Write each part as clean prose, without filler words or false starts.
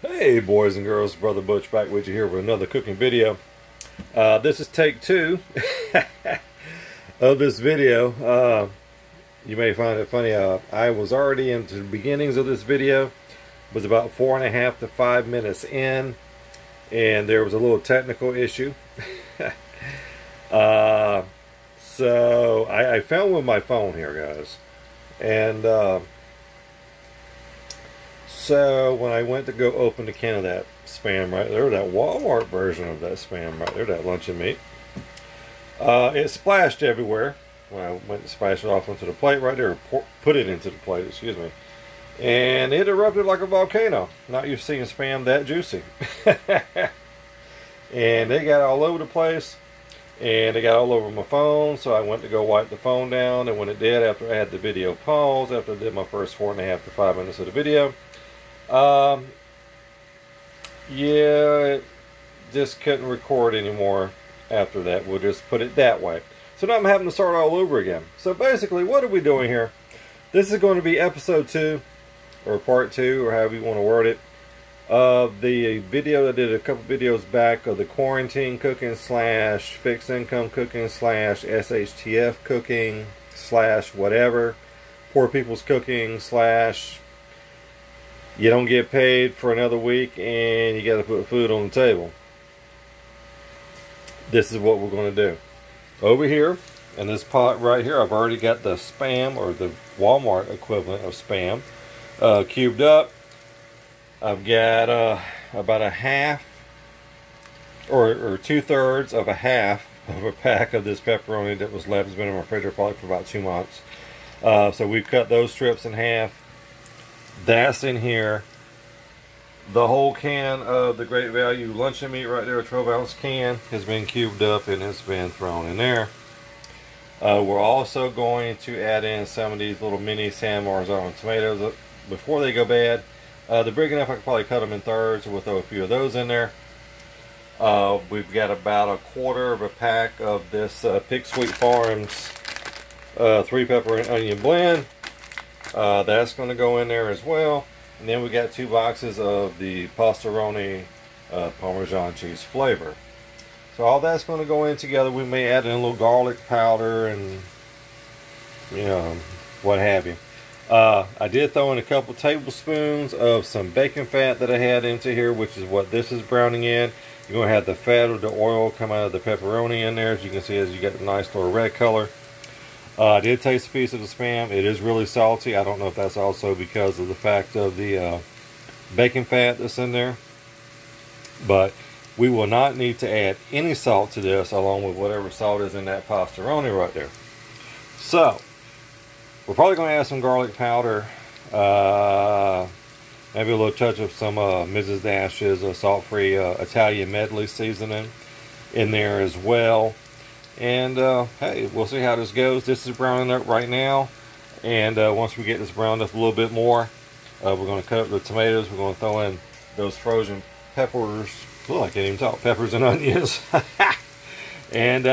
Hey boys and girls, Brother Butch back with you here with another cooking video. This is take two of this video. You may find it funny, I was already into the beginnings of this video. It was about 4.5 to 5 minutes in, and there was a little technical issue. So I found with my phone here, guys, and so when I went to go open the can of that Spam right there, that Walmart version of that Spam right there, that luncheon meat, it splashed everywhere when I went to splash it off onto the plate right there, put it into the plate, excuse me, and it erupted like a volcano. Not used to seeing Spam that juicy. And they got all over the place, and they got all over my phone, so I went to go wipe the phone down, and when it did, after I had the video paused, after I did my first 4.5 to 5 minutes of the video, yeah, it just couldn't record anymore after that. We'll just put it that way. So now I'm having to start all over again. So basically, what are we doing here? This is going to be episode 2, or part 2, or however you want to word it, of the video I did a couple videos back of the quarantine cooking / fixed income cooking / SHTF cooking / whatever, poor people's cooking / you don't get paid for another week and you got to put food on the table. This is what we're going to do. Over here in this pot right here, I've already got the Spam, or the Walmart equivalent of Spam, cubed up. I've got about a half or 2/3 of a half of a pack of this pepperoni that was left. It's been in my refrigerator probably for about 2 months. So we've cut those strips in half. That's in here. The whole can of the Great Value luncheon meat right there, a 12-ounce can, has been cubed up and it's been thrown in there. We're also going to add in some of these little mini San Marzano tomatoes before they go bad. They're big enough I could probably cut them in thirds, so we'll throw a few of those in there. We've got about 1/4 of a pack of this Pig Sweet Farms 3-pepper and onion blend. That's going to go in there as well. And then we got 2 boxes of the pastoroni Parmesan cheese flavor. So all that's going to go in together. We may add in a little garlic powder and, you know, what have you. I did throw in a couple tablespoons of some bacon fat that I had into here, which is what this is browning in. You're going to have the fat or the oil come out of the pepperoni in there. As you can see, as you get the nice little red color. I did taste a piece of the Spam. It is really salty. I don't know if that's also because of the fact of the bacon fat that's in there. But we will not need to add any salt to this, along with whatever salt is in that pastoroni right there. So we're probably going to add some garlic powder, maybe a little touch of some Mrs. Dash's salt-free Italian medley seasoning in there as well. And hey, we'll see how this goes. This is browning up right now, and once we get this browned up a little bit more, we're going to cut up the tomatoes. We're going to throw in those frozen peppers. Oh, I can't even talk. Peppers and onions. And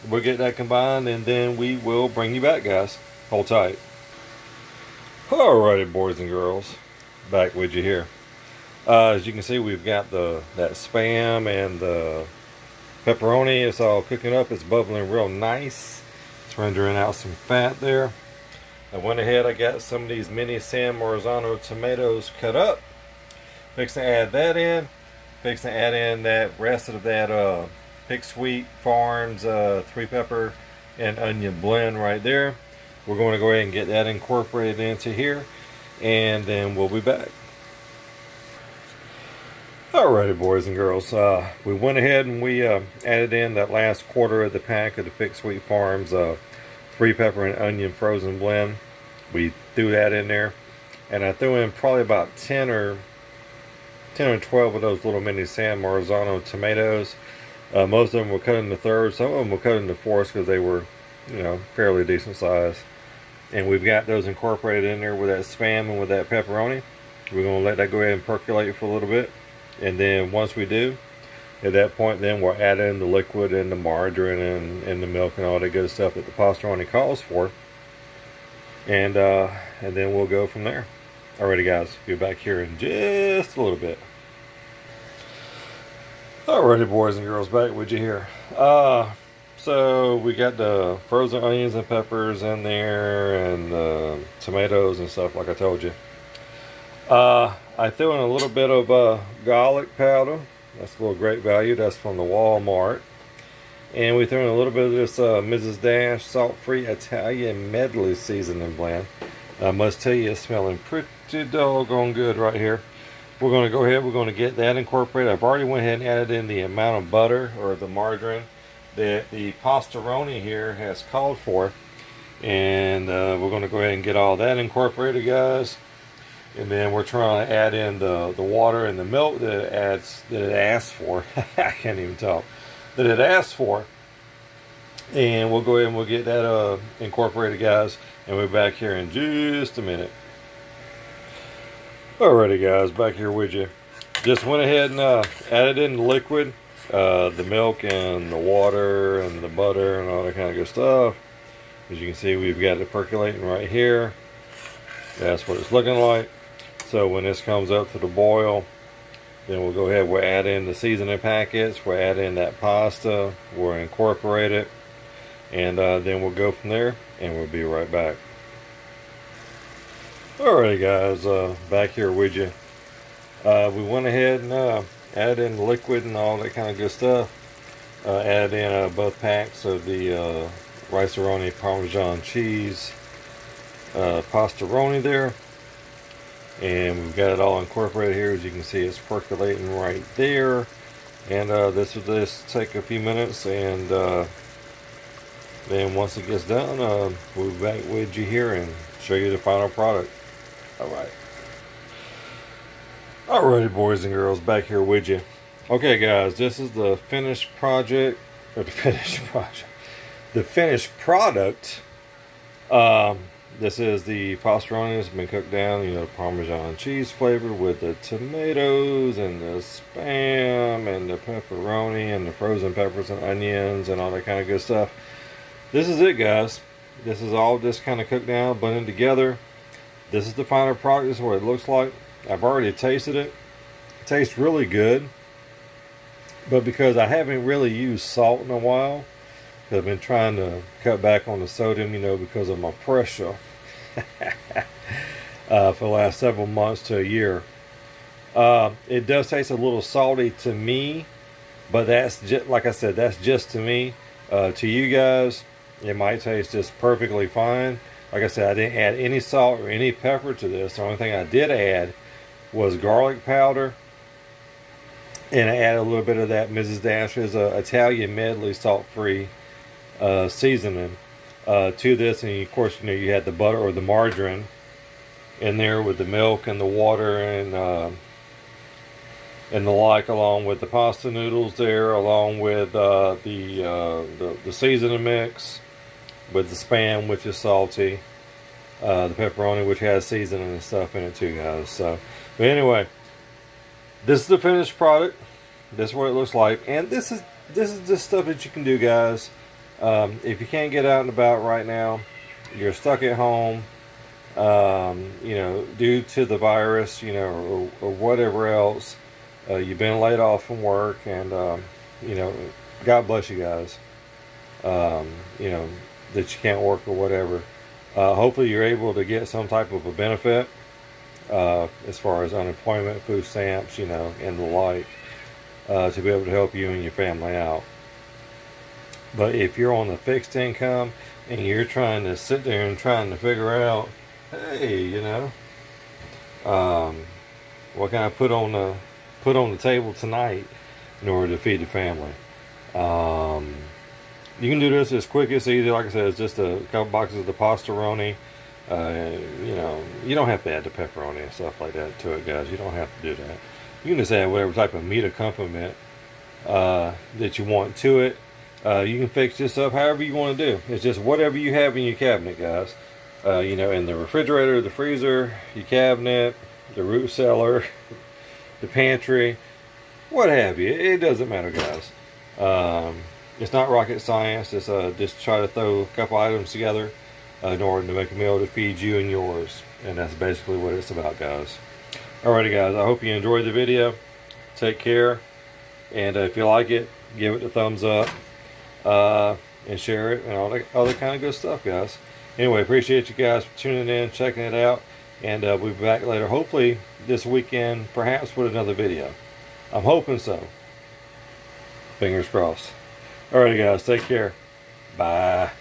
we'll get that combined, and then we will bring you back, guys. Hold tight. Alrighty, boys and girls, back with you here. As you can see, we've got that Spam and the pepperoni. It's all cooking up. It's bubbling real nice. It's rendering out some fat there. I went ahead, I got some of these mini San Marzano tomatoes cut up. Fixing to add that in. Fixing to add in that rest of that Pig Sweet Farms 3-pepper and onion blend right there. We're going to go ahead and get that incorporated into here, and then we'll be back. Alrighty, boys and girls, we went ahead and we added in that last 1/4 of the pack of the Pig Sweet Farms 3-pepper and onion frozen blend. We threw that in there, and I threw in probably about 10 or 12 of those little mini San Marzano tomatoes. Most of them were cut into thirds. Some of them were cut into fourths because they were, you know, fairly decent size. And we've got those incorporated in there with that Spam and with that pepperoni. We're going to let that go ahead and percolate for a little bit. And then once we do, at that point, then we'll add in the liquid and the margarine and the milk and all that good stuff that the pastoroni calls for. And then we'll go from there. Alrighty, guys, be back here in just a little bit. Alrighty, boys and girls, back with you here. So we got the frozen onions and peppers in there, and tomatoes and stuff, like I told you. I threw in a little bit of garlic powder. That's a little great value. That's from the Walmart. And we threw in a little bit of this Mrs. Dash salt-free Italian medley seasoning blend. I must tell you, it's smelling pretty doggone good right here. We're going to go ahead, we're going to get that incorporated. I've already went ahead and added in the amount of butter or the margarine that the pastaroni here has called for. And we're going to go ahead and get all that incorporated, guys. And then we're trying to add in the water and the milk that it asks for. I can't even talk. That it asks for. And we'll go ahead and we'll get that incorporated, guys. And we're back here in just a minute. Alrighty, guys, back here with you. Just went ahead and added in the liquid, the milk and the water and the butter and all that kind of good stuff. As you can see, we've got it percolating right here. That's what it's looking like. So when this comes up to the boil, then we'll go ahead, we'll add in the seasoning packets, we'll add in that pasta, we'll incorporate it, and then we'll go from there, and we'll be right back. Alright, guys, back here with you. We went ahead and added in the liquid and all that kind of good stuff. Added in both packs of the rice-a-roni Parmesan cheese pastaroni there. And we've got it all incorporated here. As you can see, it's percolating right there. And this will just take a few minutes, and then once it gets done, we'll be back with you here and show you the final product. Alrighty, boys and girls, back here with you. Okay, guys, this is the finished project, or the finished product. This is the pastaroni that's been cooked down, you know, Parmesan cheese flavored with the tomatoes and the Spam and the pepperoni and the frozen peppers and onions and all that kind of good stuff. This is it, guys. This is all just kind of cooked down, blended together. This is the final product. This is what it looks like. I've already tasted it. It tastes really good. But because I haven't really used salt in a while, I've been trying to cut back on the sodium, you know, because of my pressure for the last several months to a year. It does taste a little salty to me, but that's just, like I said, that's just to me. To you guys, it might taste just perfectly fine. Like I said, I didn't add any salt or any pepper to this. The only thing I did add was garlic powder. And I added a little bit of that Mrs. Dash's Italian medley salt-free seasoning to this. And of course, you know, you had the butter or the margarine in there with the milk and the water and the like, along with the pasta noodles there, along with the seasoning mix, with the Spam, which is salty, the pepperoni, which has seasoning and stuff in it too, guys. So, but anyway, this is the finished product. This is what it looks like, and this is just stuff that you can do, guys. If you can't get out and about right now, you're stuck at home, you know, due to the virus, you know, or whatever else. You've been laid off from work, and you know, God bless you guys. You know, that you can't work or whatever. Hopefully you're able to get some type of a benefit as far as unemployment, food stamps, you know, and the like, to be able to help you and your family out. But if you're on a fixed income and you're trying to sit there and trying to figure out, hey, you know, what can I put on the table tonight in order to feed the family? You can do this as quick as easy. Like I said, it's just a couple boxes of the pastaroni. You know, you don't have to add the pepperoni and stuff like that to it, guys. You don't have to do that. You can just add whatever type of meat accompaniment that you want to it. You can fix this up however you want to do. It's just whatever you have in your cabinet, guys. You know, in the refrigerator, the freezer, your cabinet, the root cellar, the pantry, what have you. It doesn't matter, guys. It's not rocket science. It's just try to throw a couple items together in order to make a meal to feed you and yours. And that's basically what it's about, guys. Alrighty, guys. I hope you enjoyed the video. Take care. And if you like it, give it a thumbs up, and share it, and all that other kind of good stuff, guys. Anyway, appreciate you guys for tuning in, checking it out, and we'll be back later, hopefully this weekend, perhaps with another video. I'm hoping so. Fingers crossed. Alright guys, take care. Bye.